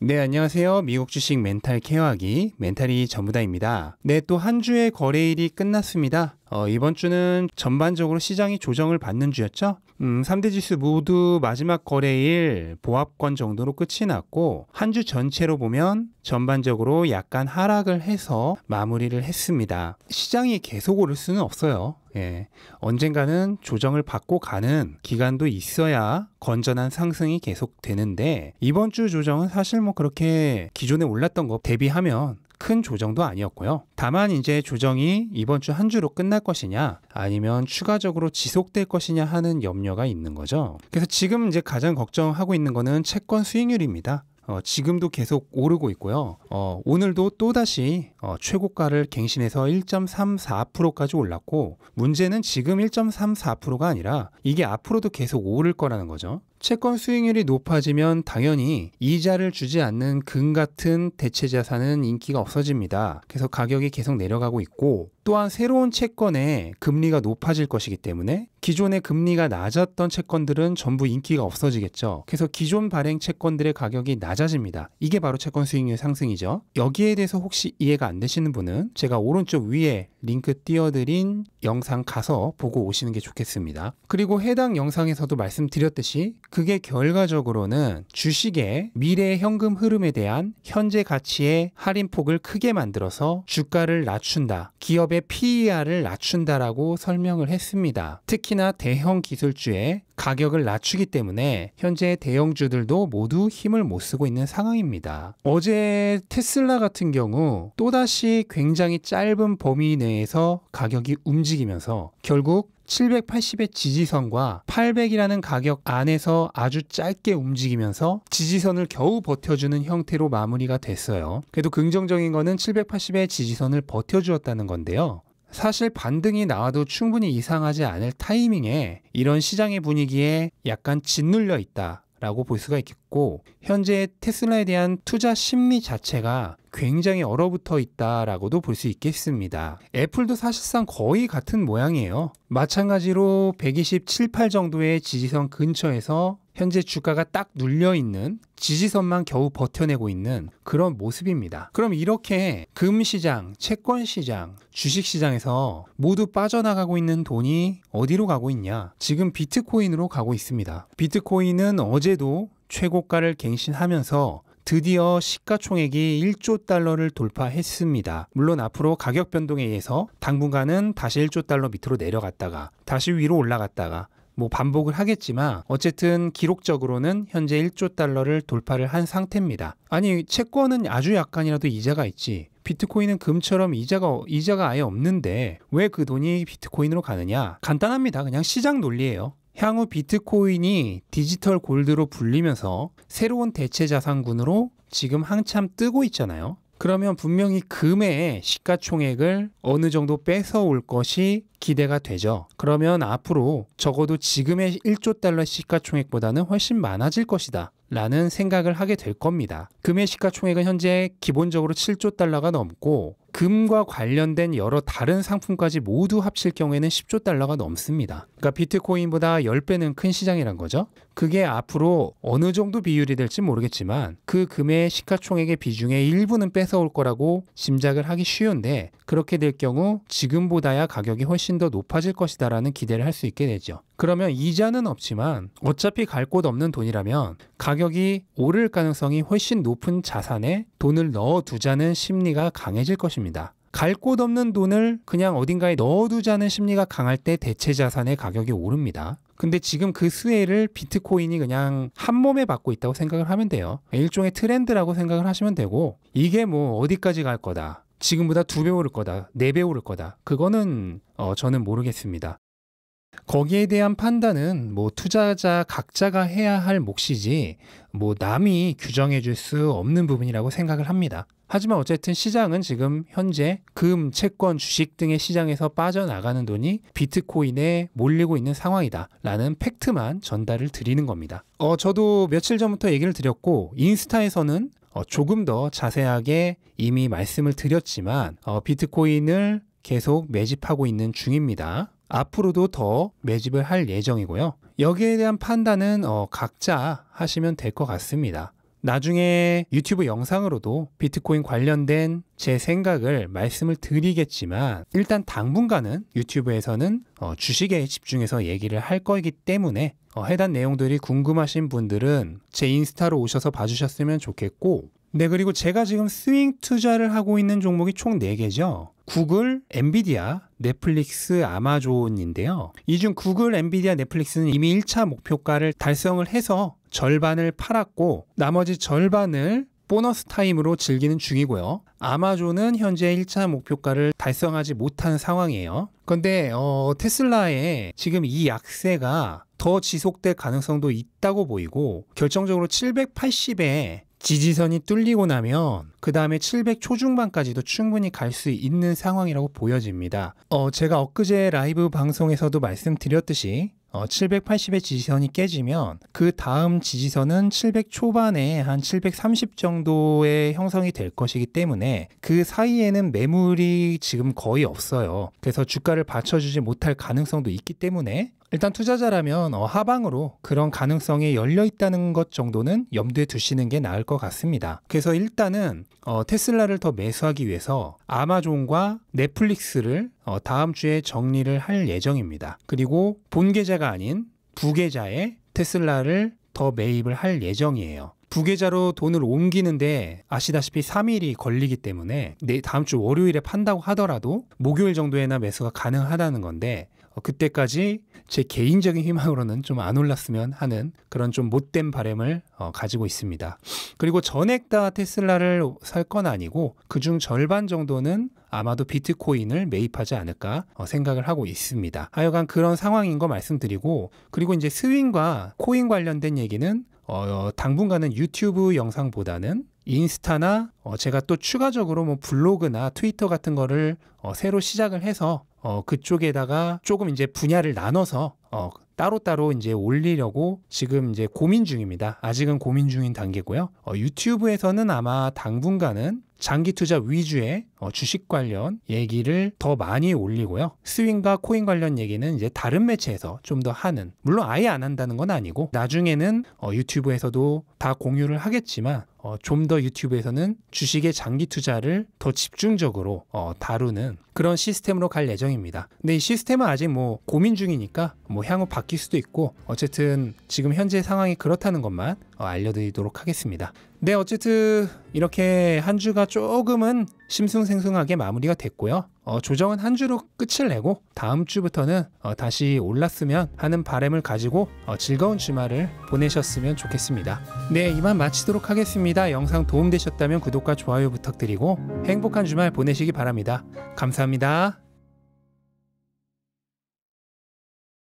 네, 안녕하세요. 미국 주식 멘탈 케어하기 멘탈이 전부다입니다. 네, 또 한 주의 거래일이 끝났습니다. 이번 주는 전반적으로 시장이 조정을 받는 주였죠. 3대 지수 모두 마지막 거래일 보합권 정도로 끝이 났고 한 주 전체로 보면 전반적으로 약간 하락을 해서 마무리를 했습니다. 시장이 계속 오를 수는 없어요. 예, 언젠가는 조정을 받고 가는 기간도 있어야 건전한 상승이 계속 되는데 이번 주 조정은 사실 뭐 그렇게 기존에 올랐던 거 대비하면 큰 조정도 아니었고요. 다만 이제 조정이 이번 주 한 주로 끝날 것이냐 아니면 추가적으로 지속될 것이냐 하는 염려가 있는 거죠. 그래서 지금 이제 가장 걱정하고 있는 거는 채권 수익률입니다. 지금도 계속 오르고 있고요. 오늘도 또다시 최고가를 갱신해서 1.34%까지 올랐고 문제는 지금 1.34%가 아니라 이게 앞으로도 계속 오를 거라는 거죠. 채권 수익률이 높아지면 당연히 이자를 주지 않는 금 같은 대체 자산은 인기가 없어집니다. 그래서 가격이 계속 내려가고 있고 또한 새로운 채권의 금리가 높아질 것이기 때문에 기존의 금리가 낮았던 채권들은 전부 인기가 없어지겠죠. 그래서 기존 발행 채권들의 가격이 낮아집니다. 이게 바로 채권 수익률 상승이죠. 여기에 대해서 혹시 이해가 안 되시는 분은 제가 오른쪽 위에 링크 띄워드린 영상 가서 보고 오시는 게 좋겠습니다. 그리고 해당 영상에서도 말씀드렸듯이 그게 결과적으로는 주식의 미래 현금 흐름에 대한 현재 가치의 할인폭을 크게 만들어서 주가를 낮춘다. 기업의 PER을 낮춘다라고 설명을 했습니다. 특히나 대형 기술주의 가격을 낮추기 때문에 현재 대형주들도 모두 힘을 못 쓰고 있는 상황입니다. 어제 테슬라 같은 경우 또다시 굉장히 짧은 범위 내에서 가격이 움직이면서 결국 780의 지지선과 800이라는 가격 안에서 아주 짧게 움직이면서 지지선을 겨우 버텨주는 형태로 마무리가 됐어요. 그래도 긍정적인 거는 780의 지지선을 버텨주었다는 건데요. 사실 반등이 나와도 충분히 이상하지 않을 타이밍에 이런 시장의 분위기에 약간 짓눌려 있다라고 볼 수가 있겠고 현재 테슬라에 대한 투자 심리 자체가 굉장히 얼어붙어 있다라고도 볼 수 있겠습니다. 애플도 사실상 거의 같은 모양이에요. 마찬가지로 127, 8 정도의 지지선 근처에서 현재 주가가 딱 눌려있는 지지선만 겨우 버텨내고 있는 그런 모습입니다. 그럼 이렇게 금시장, 채권시장, 주식시장에서 모두 빠져나가고 있는 돈이 어디로 가고 있냐? 지금 비트코인으로 가고 있습니다. 비트코인은 어제도 최고가를 갱신하면서 드디어 시가총액이 1조 달러를 돌파했습니다. 물론 앞으로 가격 변동에 의해서 당분간은 다시 1조 달러 밑으로 내려갔다가 다시 위로 올라갔다가 뭐 반복을 하겠지만 어쨌든 기록적으로는 현재 1조 달러를 돌파를 한 상태입니다. 아니 채권은 아주 약간이라도 이자가 있지 비트코인은 금처럼 이자가 아예 없는데 왜 그 돈이 비트코인으로 가느냐? 간단합니다. 그냥 시장 논리예요. 향후 비트코인이 디지털 골드로 불리면서 새로운 대체 자산군으로 지금 한참 뜨고 있잖아요. 그러면 분명히 금의 시가총액을 어느 정도 뺏어올 것이 기대가 되죠. 그러면 앞으로 적어도 지금의 1조 달러 시가총액보다는 훨씬 많아질 것이다 라는 생각을 하게 될 겁니다. 금의 시가총액은 현재 기본적으로 7조 달러가 넘고 금과 관련된 여러 다른 상품까지 모두 합칠 경우에는 10조 달러가 넘습니다. 그러니까 비트코인보다 10배는 큰 시장이란 거죠. 그게 앞으로 어느 정도 비율이 될지 모르겠지만 그 금의 시가총액의 비중의 일부는 뺏어올 거라고 짐작을 하기 쉬운데 그렇게 될 경우 지금보다야 가격이 훨씬 더 높아질 것이다 라는 기대를 할 수 있게 되죠. 그러면 이자는 없지만 어차피 갈 곳 없는 돈이라면 가격이 오를 가능성이 훨씬 높은 자산에 돈을 넣어두자는 심리가 강해질 것입니다. 갈 곳 없는 돈을 그냥 어딘가에 넣어두자는 심리가 강할 때 대체 자산의 가격이 오릅니다. 근데 지금 그 수혜를 비트코인이 그냥 한 몸에 받고 있다고 생각을 하면 돼요. 일종의 트렌드라고 생각을 하시면 되고 이게 뭐 어디까지 갈 거다. 지금보다 2배 오를 거다. 4배 오를 거다. 그거는 저는 모르겠습니다. 거기에 대한 판단은 뭐 투자자 각자가 해야 할 몫이지 뭐 남이 규정해 줄 수 없는 부분이라고 생각을 합니다. 하지만 어쨌든 시장은 지금 현재 금, 채권, 주식 등의 시장에서 빠져나가는 돈이 비트코인에 몰리고 있는 상황이다 라는 팩트만 전달을 드리는 겁니다. 저도 며칠 전부터 얘기를 드렸고 인스타에서는 조금 더 자세하게 이미 말씀을 드렸지만 비트코인을 계속 매집하고 있는 중입니다. 앞으로도 더 매집을 할 예정이고요. 여기에 대한 판단은 각자 하시면 될 것 같습니다. 나중에 유튜브 영상으로도 비트코인 관련된 제 생각을 말씀을 드리겠지만 일단 당분간은 유튜브에서는 주식에 집중해서 얘기를 할 거이기 때문에 해당 내용들이 궁금하신 분들은 제 인스타로 오셔서 봐주셨으면 좋겠고, 네, 그리고 제가 지금 스윙 투자를 하고 있는 종목이 총 4개죠. 구글, 엔비디아, 넷플릭스, 아마존인데요. 이 중 구글, 엔비디아, 넷플릭스는 이미 1차 목표가를 달성을 해서 절반을 팔았고 나머지 절반을 보너스 타임으로 즐기는 중이고요. 아마존은 현재 1차 목표가를 달성하지 못한 상황이에요. 그런데 테슬라의 지금 이 약세가 더 지속될 가능성도 있다고 보이고, 결정적으로 780에 지지선이 뚫리고 나면 그 다음에 700 초중반까지도 충분히 갈 수 있는 상황이라고 보여집니다. 제가 엊그제 라이브 방송에서도 말씀드렸듯이 780의 지지선이 깨지면 그 다음 지지선은 700 초반에 한 730 정도의 형성이 될 것이기 때문에 그 사이에는 매물이 지금 거의 없어요. 그래서 주가를 받쳐주지 못할 가능성도 있기 때문에 일단 투자자라면 하방으로 그런 가능성이 열려 있다는 것 정도는 염두에 두시는 게 나을 것 같습니다. 그래서 일단은 테슬라를 더 매수하기 위해서 아마존과 넷플릭스를 다음 주에 정리를 할 예정입니다. 그리고 본 계좌가 아닌 부계좌에 테슬라를 더 매입을 할 예정이에요. 부계좌로 돈을 옮기는데 아시다시피 3일이 걸리기 때문에 다음 주 월요일에 판다고 하더라도 목요일 정도에나 매수가 가능하다는 건데, 그때까지 제 개인적인 희망으로는 좀 안 올랐으면 하는 그런 좀 못된 바람을 가지고 있습니다. 그리고 전액 다 테슬라를 살 건 아니고 그중 절반 정도는 아마도 비트코인을 매입하지 않을까 생각을 하고 있습니다. 하여간 그런 상황인 거 말씀드리고, 그리고 이제 스윙과 코인 관련된 얘기는 당분간은 유튜브 영상보다는 인스타나 제가 또 추가적으로 뭐 블로그나 트위터 같은 거를 새로 시작을 해서 그쪽에다가 조금 이제 분야를 나눠서 따로따로 이제 올리려고 지금 이제 고민 중입니다. 아직은 고민 중인 단계고요. 유튜브에서는 아마 당분간은 장기 투자 위주의 주식 관련 얘기를 더 많이 올리고요. 스윙과 코인 관련 얘기는 이제 다른 매체에서 좀 더 하는, 물론 아예 안 한다는 건 아니고 나중에는 유튜브에서도 다 공유를 하겠지만 좀 더 유튜브에서는 주식의 장기 투자를 더 집중적으로 다루는 그런 시스템으로 갈 예정입니다. 근데 이 시스템은 아직 뭐 고민 중이니까 뭐 향후 바뀔 수도 있고, 어쨌든 지금 현재 상황이 그렇다는 것만 알려드리도록 하겠습니다. 네, 어쨌든 이렇게 한 주가 조금은 심승생승하게 마무리가 됐고요. 조정은 한 주로 끝을 내고 다음 주부터는 다시 올랐으면 하는 바람을 가지고 즐거운 주말을 보내셨으면 좋겠습니다. 네, 이만 마치도록 하겠습니다. 영상 도움되셨다면 구독과 좋아요 부탁드리고 행복한 주말 보내시기 바랍니다. 감사합니다.